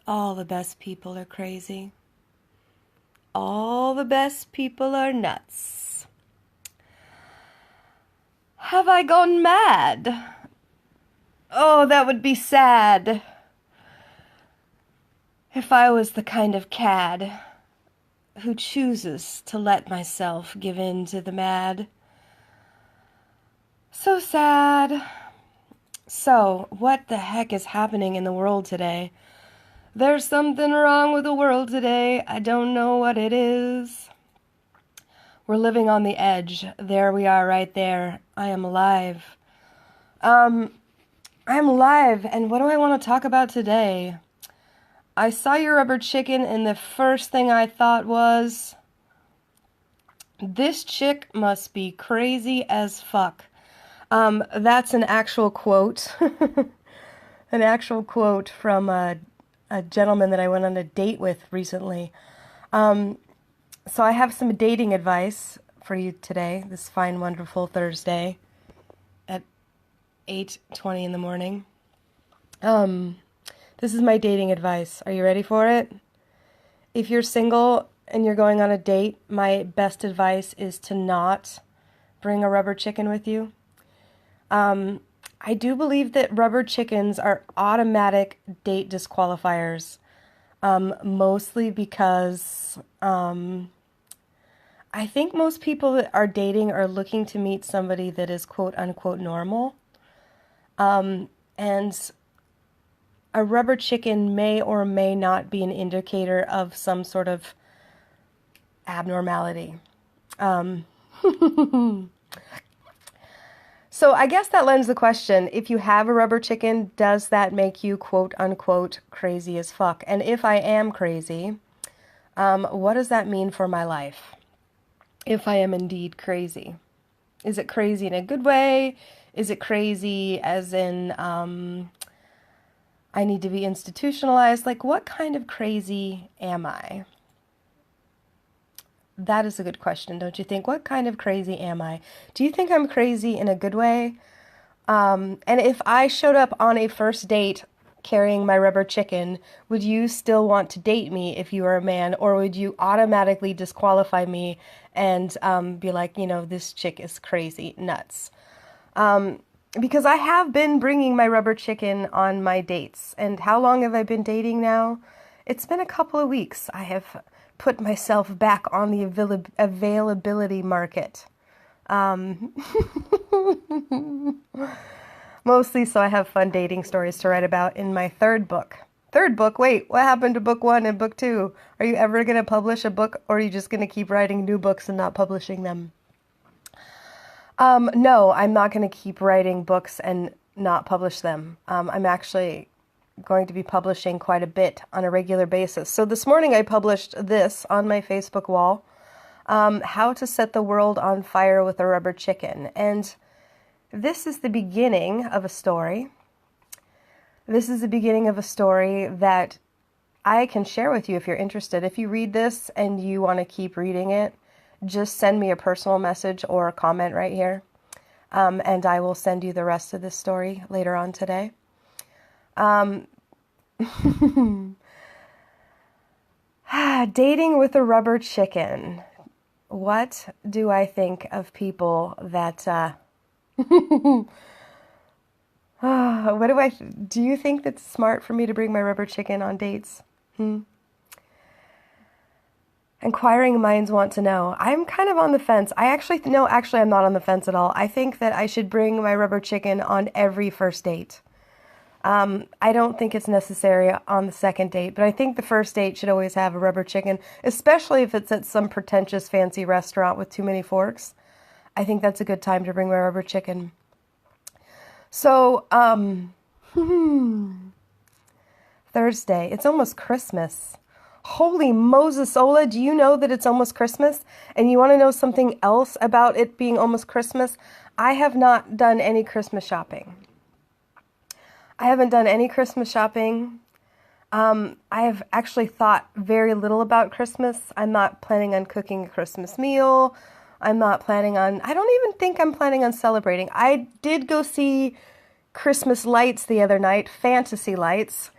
All the best people are crazy. All the best people are nuts. Have I gone mad? Oh, that would be sad. If I was the kind of cad who chooses to let myself give in to the mad. So sad. So, what the heck is happening in the world today? There's something wrong with the world today. I don't know what it is. We're living on the edge. There we are right there. I am alive. I'm alive, and what do I want to talk about today? I saw your rubber chicken, and the first thing I thought was, this chick must be crazy as fuck. That's an actual quote. An actual quote from a gentleman that I went on a date with recently. So I have some dating advice for you today, this fine, wonderful Thursday at 8:20 in the morning. This is my dating advice. Are you ready for it? If you're single and you're going on a date, my best advice is to not bring a rubber chicken with you. I do believe that rubber chickens are automatic date disqualifiers, mostly because I think most people that are dating are looking to meet somebody that is quote unquote normal. And a rubber chicken may or may not be an indicator of some sort of abnormality. So I guess that lends the question, if you have a rubber chicken, does that make you quote unquote crazy as fuck? And if I am crazy, what does that mean for my life? If I am indeed crazy. Is it crazy in a good way? Is it crazy as in I need to be institutionalized? Like, what kind of crazy am I? That is a good question, don't you think? What kind of crazy am I? Do you think I'm crazy in a good way? And if I showed up on a first date carrying my rubber chicken, would you still want to date me if you were a man, or would you automatically disqualify me and be like, this chick is crazy, nuts? Because I have been bringing my rubber chicken on my dates. And how long have I been dating now? It's been a couple of weeks. I have put myself back on the availability market. Mostly so I have fun dating stories to write about in my third book. Third book? Wait, what happened to book 1 and book 2? Are you ever going to publish a book, or are you just going to keep writing new books and not publishing them? No, I'm not going to keep writing books and not publish them. I'm actually going to be publishing quite a bit on a regular basis. So this morning I published this on my Facebook wall, How to Set the World on Fire with a Rubber Chicken. And this is the beginning of a story. This is the beginning of a story that I can share with you if you're interested. If you read this and you want to keep reading it, just send me a personal message or a comment right here, and I will send you the rest of this story later on today. Dating with a rubber chicken. What do I think of people that, do you think that's smart for me to bring my rubber chicken on dates? Inquiring minds want to know. I'm kind of on the fence. Actually, I'm not on the fence at all. I think that I should bring my rubber chicken on every first date. I don't think it's necessary on the second date, but I think the first date should always have a rubber chicken, especially if it's at some pretentious fancy restaurant with too many forks. I think that's a good time to bring my rubber chicken. So, Thursday. It's almost Christmas. Holy Moses, Ola, do you know that it's almost Christmas? And you want to know something else about it being almost Christmas? I have not done any Christmas shopping. I haven't done any Christmas shopping. I have actually thought very little about Christmas. I'm not planning on cooking a Christmas meal. I don't even think I'm planning on celebrating. I did go see Christmas lights the other night, fantasy lights.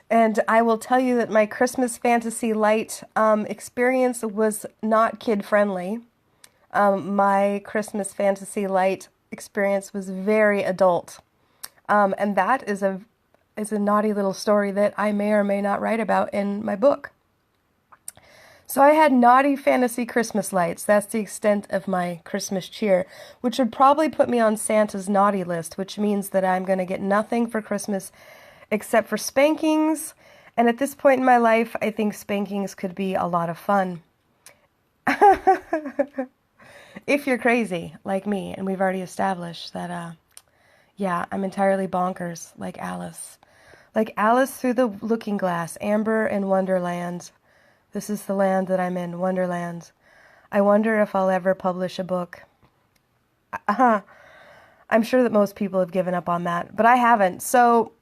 And I will tell you that my Christmas Fantasy Light experience was not kid-friendly. My Christmas Fantasy Light experience was very adult. And that is a naughty little story that I may or may not write about in my book. So I had naughty fantasy Christmas lights. That's the extent of my Christmas cheer, which would probably put me on Santa's naughty list, which means that I'm going to get nothing for Christmas except for spankings. And at this point in my life, I think spankings could be a lot of fun. If you're crazy, like me, and we've already established that, yeah, I'm entirely bonkers, like Alice. Like Alice through the looking glass, Amber in Wonderland. This is the land that I'm in, Wonderland. I wonder if I'll ever publish a book. I'm sure that most people have given up on that, but I haven't. So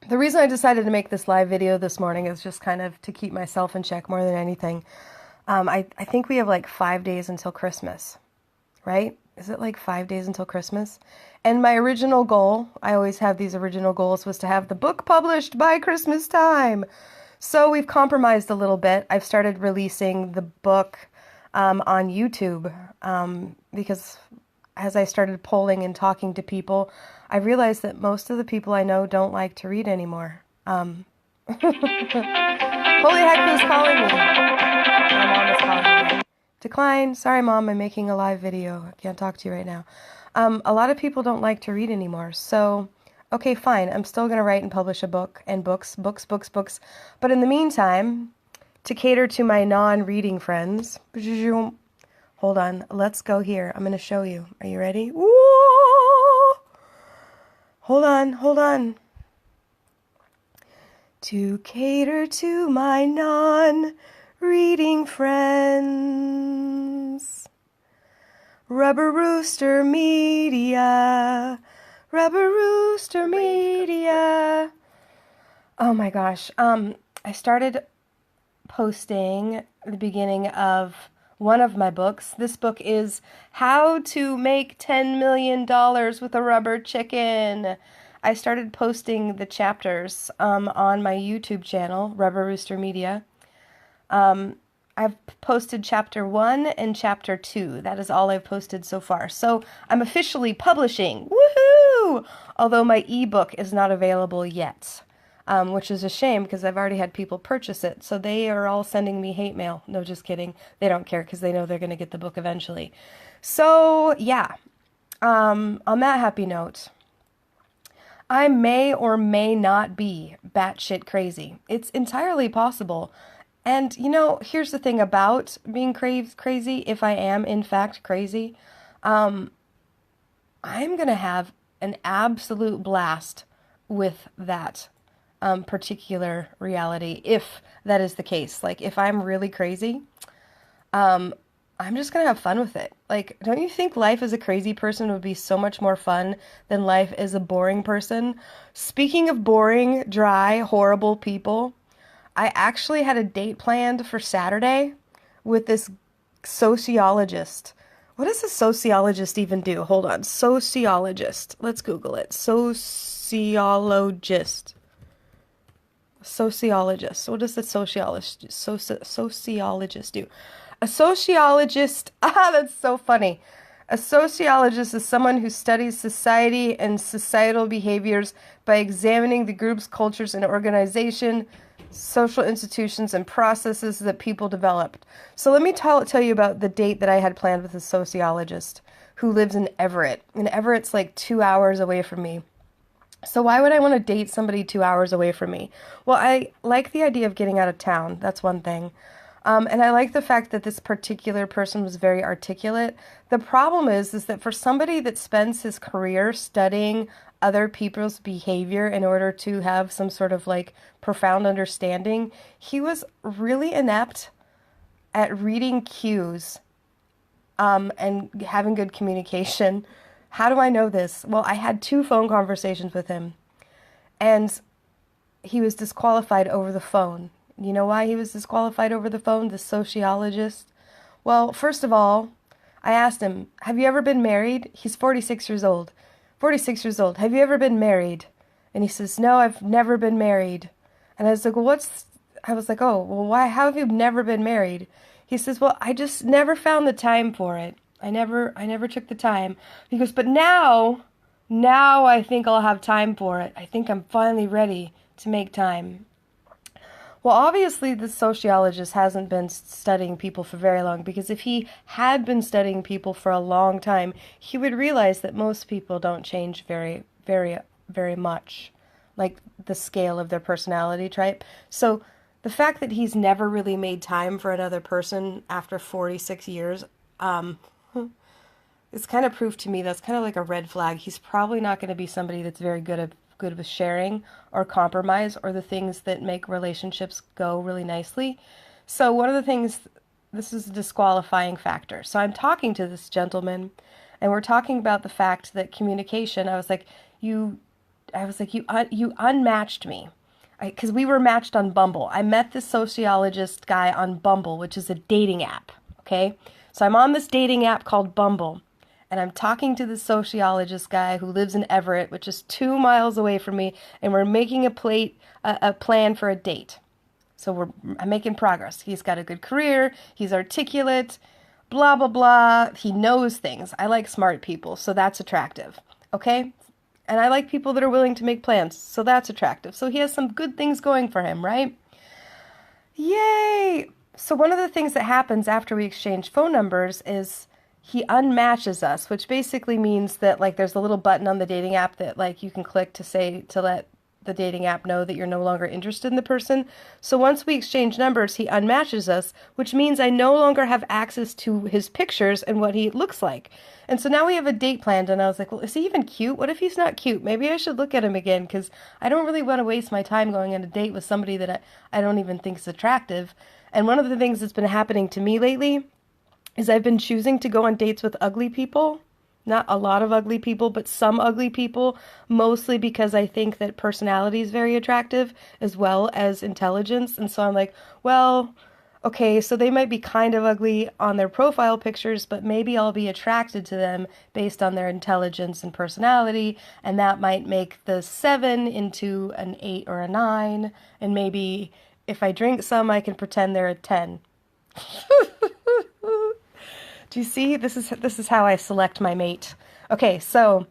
the reason I decided to make this live video this morning is just kind of to keep myself in check more than anything. I think we have like 5 days until Christmas, right? Is it like 5 days until Christmas? And my original goal, I always have these original goals, was to have the book published by Christmas time. So we've compromised a little bit. I've started releasing the book on YouTube because as I started polling and talking to people, I realized that most of the people I know don't like to read anymore. Holy heck, who's calling me? My mom is calling me. Decline. Sorry, Mom, I'm making a live video. I can't talk to you right now. A lot of people don't like to read anymore, so okay, fine. I'm still going to write and publish a book and books. But in the meantime, to cater to my non-reading friends, hold on, let's go here. I'm going to show you. Are you ready? Whoa! Hold on. To cater to my non-reading friends. Rubber Rooster Media. Rubber Rooster Media. Oh my gosh. I started posting the beginning of one of my books. This book is How to Make $10 Million with a Rubber Chicken. I started posting the chapters on my YouTube channel, Rubber Rooster Media. I've posted chapter 1 and chapter 2. That is all I've posted so far. So I'm officially publishing. Woohoo! Although my ebook is not available yet, which is a shame because I've already had people purchase it. So they are all sending me hate mail. No, just kidding. They don't care because they know they're going to get the book eventually. So yeah, on that happy note, I may or may not be batshit crazy. It's entirely possible. And, you know, here's the thing about being crazy, if I am, in fact, crazy. I'm going to have an absolute blast with that particular reality, if that is the case. Like, if I'm really crazy, I'm just going to have fun with it. Like, don't you think life as a crazy person would be so much more fun than life as a boring person? Speaking of boring, dry, horrible people, I actually had a date planned for Saturday with this sociologist. What does a sociologist even do? Hold on. Sociologist. Let's Google it. Sociologist. Sociologist. What does the sociologist do? A sociologist. That's so funny. A sociologist is someone who studies society and societal behaviors by examining the groups, cultures, and organization, social institutions, and processes that people developed. So let me tell you about the date that I had planned with a sociologist who lives in Everett. And Everett's like 2 hours away from me. So why would I want to date somebody 2 hours away from me? Well, I like the idea of getting out of town. That's one thing. And I like the fact that this particular person was very articulate. The problem is that for somebody that spends his career studying other people's behavior in order to have some sort of like profound understanding, he was really inept at reading cues and having good communication. How do I know this? Well, I had 2 phone conversations with him, and he was disqualified over the phone. You know why he was disqualified over the phone, the sociologist? Well, first of all, I asked him, have you ever been married? He's 46 years old. 46 years old. Have you ever been married? And he says, no, I've never been married. And I was like, well, I was like, oh, well, why, how have you never been married? He says, well, I just never found the time for it. I never took the time. He goes, but now I think I'll have time for it. I think I'm finally ready to make time. Well, obviously, the sociologist hasn't been studying people for very long, because if he had been studying people for a long time, he would realize that most people don't change very, very, very much, like the scale of their personality type. So the fact that he's never really made time for another person after 46 years, it's kind of proof to me that's kind of like a red flag. He's probably not going to be somebody that's very good with sharing or compromise or the things that make relationships go really nicely. So one of the things, this is a disqualifying factor. So I'm talking to this gentleman, and we're talking about the fact that communication, I was like, you unmatched me. Because we were matched on Bumble. I met this sociologist guy on Bumble, which is a dating app, okay? So I'm on this dating app called Bumble, and I'm talking to the sociologist guy who lives in Everett, which is 2 miles away from me, and we're making a plan for a date. So I'm making progress. He's got a good career, he's articulate, blah, blah, blah. He knows things. I like smart people, so that's attractive, okay? And I like people that are willing to make plans, so that's attractive. So he has some good things going for him, right? Yay! So one of the things that happens after we exchange phone numbers is he unmatches us, which basically means that, like, there's a little button on the dating app that, like, you can click to let the dating app know that you're no longer interested in the person. So once we exchange numbers, he unmatches us, which means I no longer have access to his pictures and what he looks like. And so now we have a date planned, and I was like, well, is he even cute? What if he's not cute? Maybe I should look at him again, because I don't really want to waste my time going on a date with somebody that I don't even think is attractive. And one of the things that's been happening to me lately is I've been choosing to go on dates with ugly people. Not a lot of ugly people, but some ugly people, mostly because I think that personality is very attractive as well as intelligence. And so I'm like, well, okay, so they might be kind of ugly on their profile pictures, but maybe I'll be attracted to them based on their intelligence and personality, and that might make the 7 into an 8 or a 9, and maybe if I drink some, I can pretend they're a 10. Do you see? This is how I select my mate. Okay, so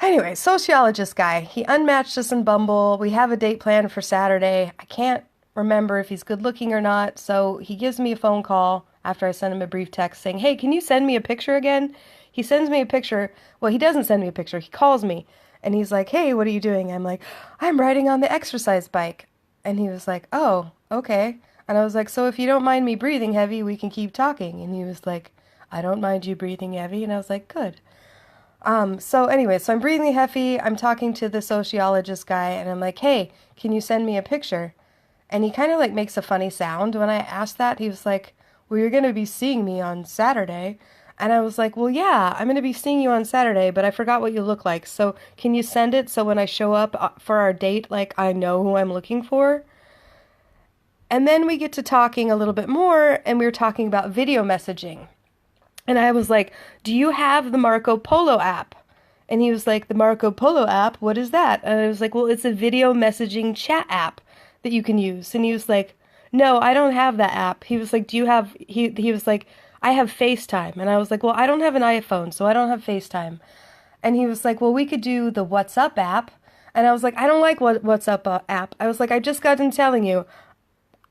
anyway, sociologist guy. He unmatched us in Bumble. We have a date planned for Saturday. I can't remember if he's good looking or not, so he gives me a phone call after I send him a brief text saying, hey, can you send me a picture again? He sends me a picture. Well, he doesn't send me a picture. He calls me, and he's like, hey, what are you doing? I'm like, I'm riding on the exercise bike. And he was like, oh, okay. And I was like, so if you don't mind me breathing heavy, we can keep talking. And he was like, I don't mind you breathing heavy. And I was like, good. So anyway, so I'm breathing heavy. I'm talking to the sociologist guy, and I'm like, hey, can you send me a picture? And he kind of like makes a funny sound when I asked that. He was like, well, you're going to be seeing me on Saturday. And I was like, well, yeah, I'm going to be seeing you on Saturday, but I forgot what you look like. So can you send it so when I show up for our date, like, I know who I'm looking for? And then we get to talking a little bit more, and we were talking about video messaging. And I was like, do you have the Marco Polo app? And he was like, the Marco Polo app? What is that? And I was like, well, it's a video messaging chat app that you can use. And he was like, no, I don't have that app. He was like, do you have, he was like, I have FaceTime. And I was like, well, I don't have an iPhone, so I don't have FaceTime. And he was like, well, we could do the WhatsApp app. And I was like, I don't like WhatsApp app. I was like, I just got done telling you,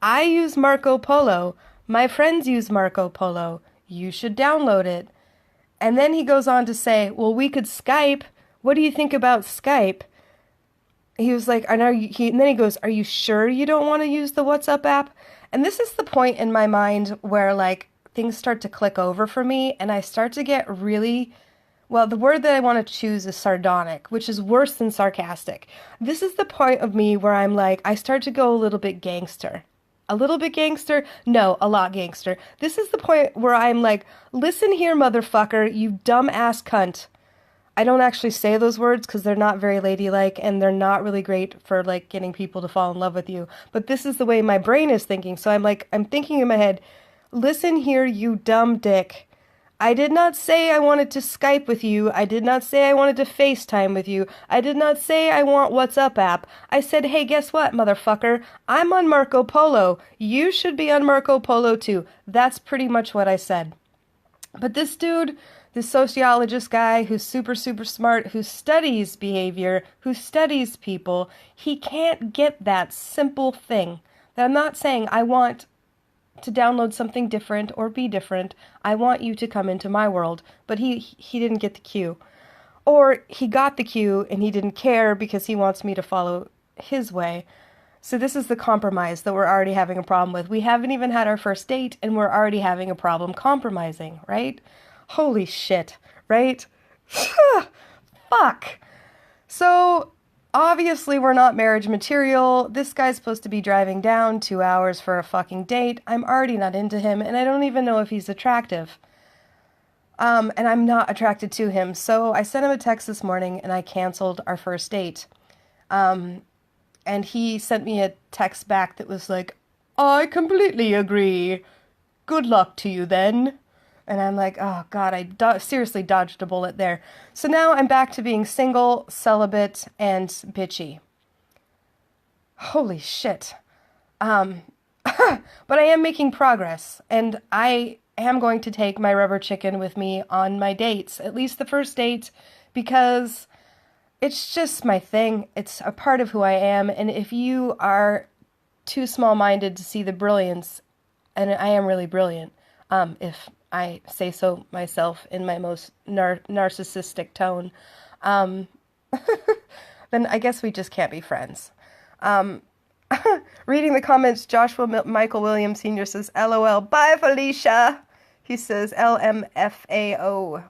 I use Marco Polo. My friends use Marco Polo. You should download it. And then he goes on to say, well, we could Skype. What do you think about Skype? He was like, and then he goes, are you sure you don't want to use the WhatsApp app? And this is the point in my mind where, like, things start to click over for me, and I start to get really, well, the word that I want to choose is sardonic, which is worse than sarcastic. This is the point of me where I'm like, I start to go a little bit gangster. A little bit gangster? No, a lot gangster. This is the point where I'm like, listen here, motherfucker, you dumb-ass cunt. I don't actually say those words because they're not very ladylike, and they're not really great for, like, getting people to fall in love with you. But this is the way my brain is thinking. So I'm like, I'm thinking in my head, listen here, you dumb dick. I did not say I wanted to Skype with you. I did not say I wanted to FaceTime with you. I did not say I want WhatsApp app. I said, hey, guess what, motherfucker? I'm on Marco Polo. You should be on Marco Polo too. That's pretty much what I said. But this dude, this sociologist guy who's super, super smart, who studies behavior, who studies people, he can't get that simple thing. That I'm not saying I want to download something different or be different. I want you to come into my world. But he didn't get the cue. Or he got the cue and he didn't care because he wants me to follow his way. So this is the compromise that we're already having a problem with. We haven't even had our first date and we're already having a problem compromising, right? Holy shit, right? Fuck. So obviously, we're not marriage material. This guy's supposed to be driving down 2 hours for a fucking date. I'm already not into him, and I don't even know if he's attractive. And I'm not attracted to him. So I sent him a text this morning, and I canceled our first date. And he sent me a text back that was like, I completely agree. Good luck to you then. And I'm like, oh, God, I seriously dodged a bullet there. So now I'm back to being single, celibate, and bitchy. Holy shit. But I am making progress, and I am going to take my rubber chicken with me on my dates, at least the first date, because it's just my thing. It's a part of who I am, and if you are too small-minded to see the brilliance, and I am really brilliant, if I say so myself in my most narcissistic tone, then I guess we just can't be friends. Reading the comments, Joshua Michael Williams Sr. says, LOL, bye Felicia. He says, LMFAO.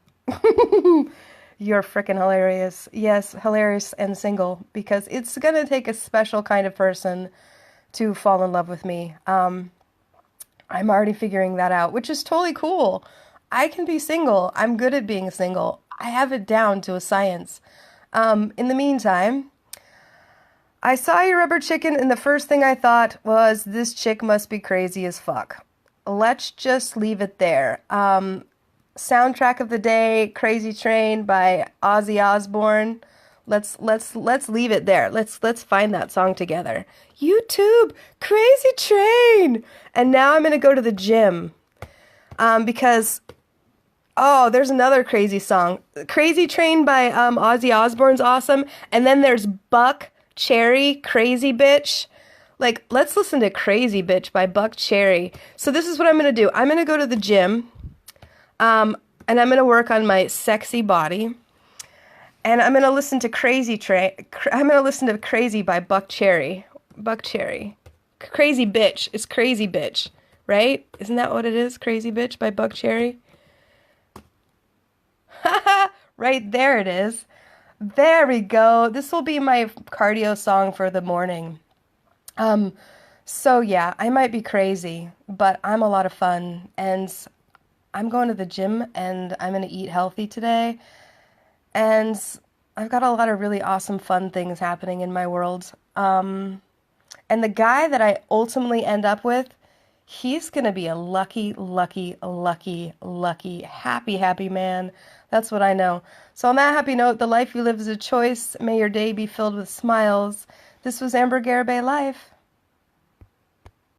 You're freaking hilarious. Yes, hilarious and single, because it's going to take a special kind of person to fall in love with me. I'm already figuring that out, which is totally cool. I can be single. I'm good at being single. I have it down to a science. In the meantime, I saw your rubber chicken, and the first thing I thought was, this chick must be crazy as fuck. Let's just leave it there. Soundtrack of the day, Crazy Train by Ozzy Osbourne. Let's leave it there. Let's find that song together. YouTube, Crazy Train. And now I'm going to go to the gym. Because there's another crazy song. Crazy Train by Ozzy Osbourne's awesome. And then there's Buck Cherry, Crazy Bitch. Like, let's listen to Crazy Bitch by Buck Cherry. So this is what I'm going to do. I'm going to go to the gym. And I'm going to work on my sexy body. And I'm going to listen to I'm going to listen to Crazy by Buck Cherry. Buck Cherry. Crazy Bitch. It's Crazy Bitch, right? Isn't that what it is? Crazy Bitch by Buck Cherry? Right there it is. There we go. This will be my cardio song for the morning. So yeah, I might be crazy, but I'm a lot of fun, and I'm going to the gym, and I'm going to eat healthy today. And I've got a lot of really awesome, fun things happening in my world. And the guy that I ultimately end up with, he's going to be a lucky, lucky, lucky, lucky, happy, happy man. That's what I know. So on that happy note, the life you live is a choice. May your day be filled with smiles. This was Amber Garibay Life.